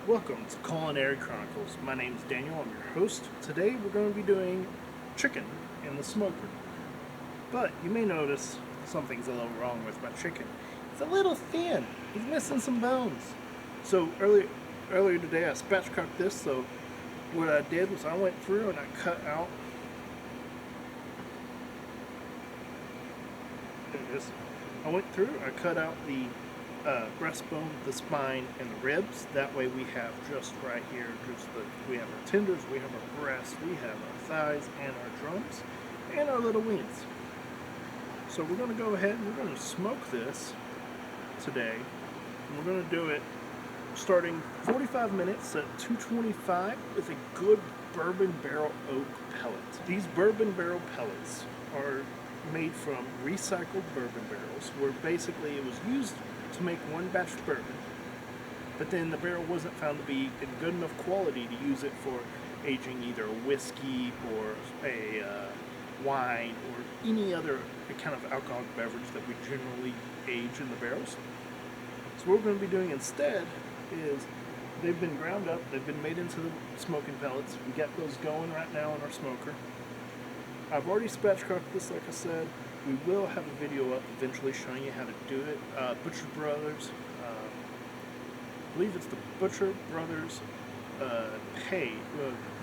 Welcome to Culinary Chronicles. My name is Daniel. I'm your host. Today we're going to be doing chicken in the smoker. But you may notice something's a little wrong with my chicken. It's a little thin. He's missing some bones. So earlier today I spatchcocked this. So what I did was I went through and I cut out. There it is. I went through. I cut out the breastbone, the spine, and the ribs. That way we have just right here, we have our tenders, we have our breasts, we have our thighs, and our drums, and our little wings. So we're going to go ahead and we're going to smoke this today. And we're going to do it starting 45 minutes at 225 with a good bourbon barrel oak pellet. These bourbon barrel pellets are made from recycled bourbon barrels, where basically it was used to make one batch of bourbon, but then the barrel wasn't found to be in good enough quality to use it for aging either a whiskey or a wine or any other kind of alcoholic beverage that we generally age in the barrels. So what we're going to be doing instead is they've been ground up, they've been made into the smoking pellets. We got those going right now in our smoker. I've already spatchcocked this, like I said. We will have a video up eventually showing you how to do it. Butcher Brothers, I believe it's the Butcher Brothers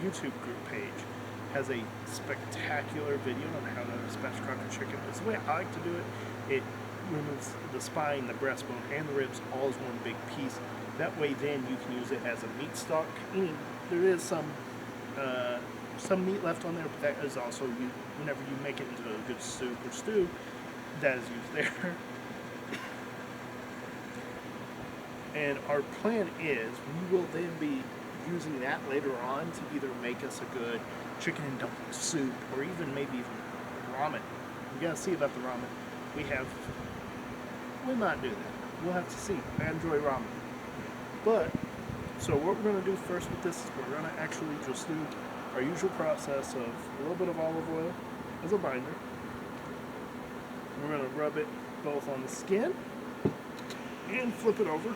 YouTube group page, has a spectacular video on how to spatchcock a chicken. It's the way I like to do it. It removes the spine, the breastbone, and the ribs all as one big piece. That way then you can use it as a meat stock. There is some meat left on there, but that is also used whenever you make it into a good soup or stew. That is used there. And our plan is we will then be using that later on to either make us a good chicken and dumpling soup, or even maybe even ramen. We gotta see about the ramen. We might do that. We'll have to see. I enjoy ramen. But so what we're gonna do first with this is we're gonna actually just do our usual process of a little bit of olive oil as a binder. We're going to rub it both on the skin and flip it over.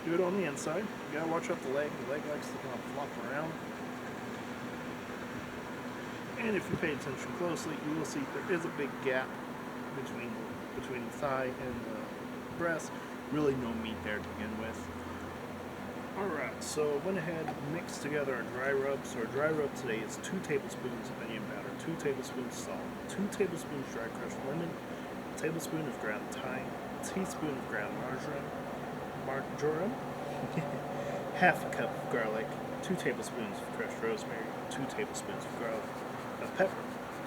Do it on the inside. You got to watch out the leg. The leg likes to kind of flop around. And if you pay attention closely, you will see there is a big gap between the thigh and the breast. Really no meat there to begin with. Alright, so I went ahead and mixed together our dry rub. So our dry rub today is 2 tablespoons of onion powder, 2 tablespoons salt, 2 tablespoons dry crushed lemon, a tablespoon of ground thyme, a teaspoon of ground marjoram, half a cup of garlic, 2 tablespoons of crushed rosemary, 2 tablespoons of pepper.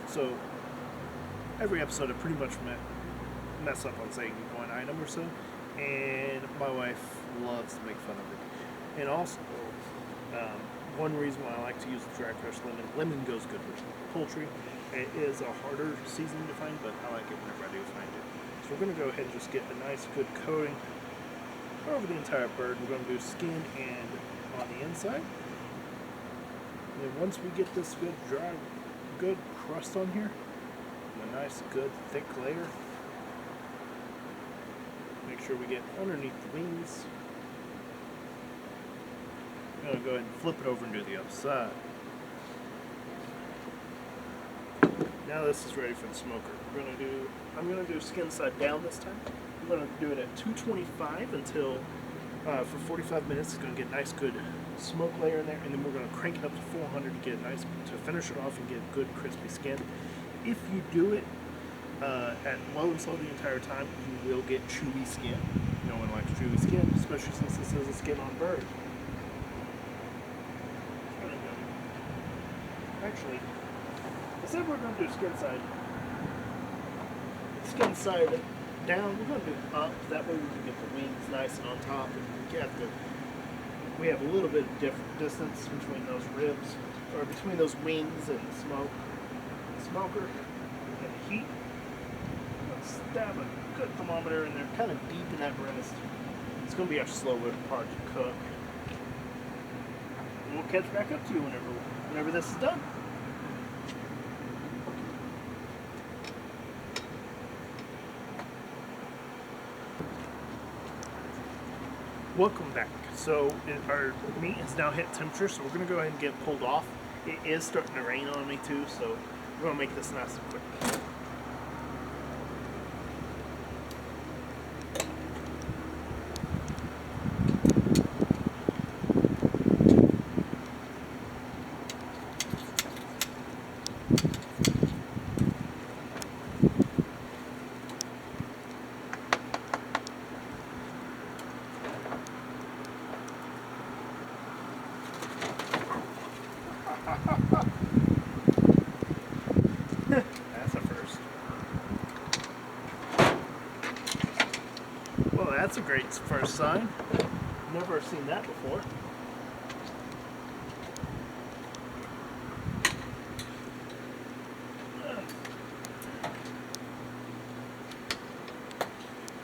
So every episode I pretty much mess up on saying one item or so, and my wife loves to make fun of it. And also, one reason why I like to use the dry crushed lemon goes good with poultry. It is a harder seasoning to find, but I like it whenever I do find it. So we're going to go ahead and just get a nice good coating over the entire bird. We're going to do skin and on the inside. And then once we get this good crust on here, a nice good thick layer, make sure we get underneath the wings. I'm going to go ahead and flip it over and do the other side. Now this is ready for the smoker. I'm going to do skin side down this time. I'm going to do it at 225 until for 45 minutes. It's going to get a nice good smoke layer in there, and then we're going to crank it up to 400 to get it nice, to finish it off and get good crispy skin. If you do it at low and slow the entire time, you will get chewy skin. No one likes chewy skin, especially since this is a skin on bird. Actually, I said we're going to do skin side down. We're going to do up. That way we can get the wings nice and on top, and we have a little bit of different distance between those ribs, or between those wings and the smoker and the heat. I'm going to stab a good thermometer in there, kind of deep in that breast. It's going to be our slow part to cook. And we'll catch back up to you whenever this is done. Welcome back. So our meat has now hit temperature, so we're going to go ahead and get it pulled off. It is starting to rain on me too, so we're going to make this nice and quick. That's a first. Well, that's a great first sign. Never seen that before.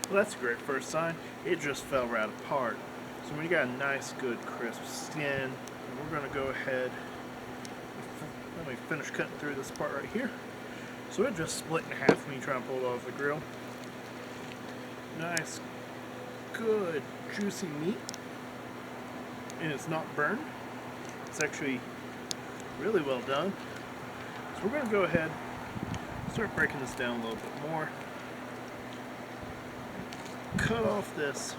Well, that's a great first sign. It just fell right apart. So we got a nice, good, crisp skin. And we're going to go ahead. Let me finish cutting through this part right here. So it just split in half when you try and pull it off the grill. Nice, good, juicy meat. And it's not burned. It's actually really well done. So we're going to go ahead and start breaking this down a little bit more. Cut off this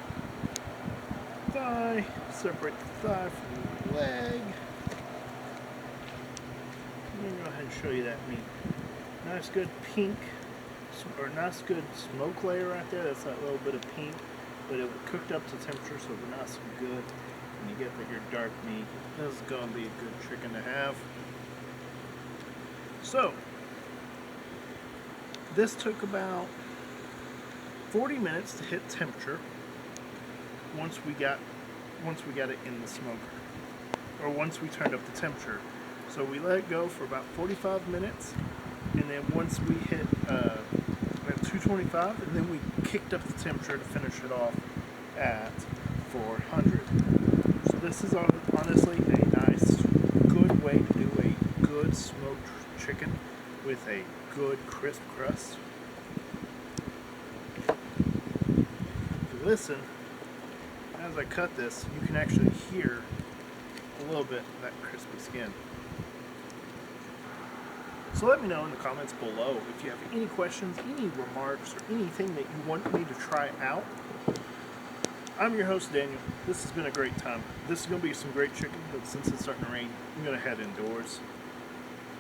thigh, separate the thigh from the leg. I'm going to go ahead and show you that meat. Nice good pink, or nice good smoke layer right there. That's that little bit of pink, but it was cooked up to temperature, so it's nice and good. And you get your dark meat. This is going to be a good chicken to have. So, this took about 40 minutes to hit temperature once we got it in the smoker, or once we turned up the temperature. So we let it go for about 45 minutes, and then once we hit at 225, and then we kicked up the temperature to finish it off at 400. So this is honestly a nice, good way to do a good smoked chicken with a good crisp crust. Listen, as I cut this, you can actually hear a little bit of that crispy skin. So let me know in the comments below if you have any questions, any remarks, or anything that you want me to try out. I'm your host, Daniel. This has been a great time. This is going to be some great chicken, but since it's starting to rain, I'm going to head indoors.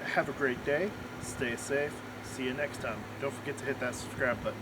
Have a great day. Stay safe. See you next time. Don't forget to hit that subscribe button.